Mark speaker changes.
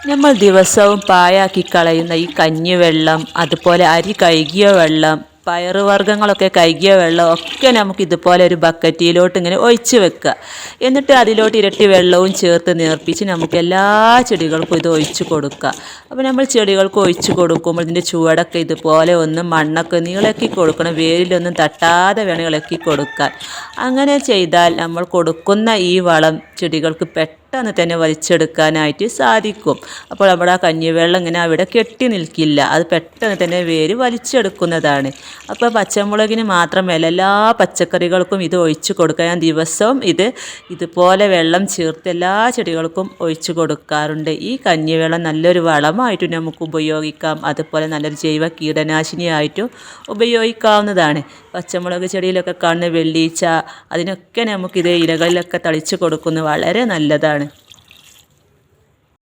Speaker 1: നമ്മൾ ദിവസവും പാഴാക്കി കളയുന്ന ഈ കഞ്ഞിവെള്ളം, അതുപോലെ അരി കഴുകിയ വെള്ളം, പയറുവർഗ്ഗങ്ങളൊക്കെ കഴുകിയ വെള്ളം ഒക്കെ നമുക്ക് ഇതുപോലെ ഒരു ബക്കറ്റിലോട്ട് ഇങ്ങനെ ഒഴിച്ച് വെക്കുക. എന്നിട്ട് അതിലോട്ട് ഇരട്ടി വെള്ളവും ചേർത്ത് നേർപ്പിച്ച് നമുക്ക് എല്ലാ ചെടികൾക്കും ഇത് ഒഴിച്ച് കൊടുക്കുക. അപ്പോൾ നമ്മൾ ചെടികൾക്ക് ഒഴിച്ച് കൊടുക്കുമ്പോൾ ഇതിൻ്റെ ചുവടൊക്കെ ഇതുപോലെ ഒന്ന് മണ്ണൊക്കെ ഒന്ന് ഇളക്കി കൊടുക്കണം. വേരിലൊന്നും തട്ടാതെ വേണം ഇളക്കി കൊടുക്കാൻ. അങ്ങനെ ചെയ്താൽ നമ്മൾ കൊടുക്കുന്ന ഈ വളം ചെടികൾക്ക് പെട്ടെന്ന് തന്നെ വലിച്ചെടുക്കാനായിട്ട് സാധിക്കും. അപ്പോൾ നമ്മുടെ ആ കഞ്ഞിവെള്ളം ഇങ്ങനെ അവിടെ കെട്ടി നിൽക്കില്ല, അത് പെട്ടെന്ന് തന്നെ വേര് വലിച്ചെടുക്കുന്നതാണ്. അപ്പോൾ പച്ചമുളകിന് മാത്രമല്ല എല്ലാ പച്ചക്കറികൾക്കും ഇത് ഒഴിച്ചു കൊടുക്കാൻ ഞാൻ ദിവസവും ഇതുപോലെ വെള്ളം ചേർത്ത് എല്ലാ ചെടികൾക്കും ഒഴിച്ചു കൊടുക്കാറുണ്ട്. ഈ കഞ്ഞിവെള്ളം നല്ലൊരു വളമായിട്ടും നമുക്ക് ഉപയോഗിക്കാം, അതുപോലെ നല്ലൊരു ജൈവ കീടനാശിനിയായിട്ടും ഉപയോഗിക്കാവുന്നതാണ്. പച്ചമുളക് ചെടിയിലൊക്കെ കാണുന്ന വെള്ളീച്ച, അതിനൊക്കെ നമുക്കിത് ഇലകളിലൊക്കെ തളിച്ച് കൊടുക്കുന്നത് വളരെ നല്ലതാണ്.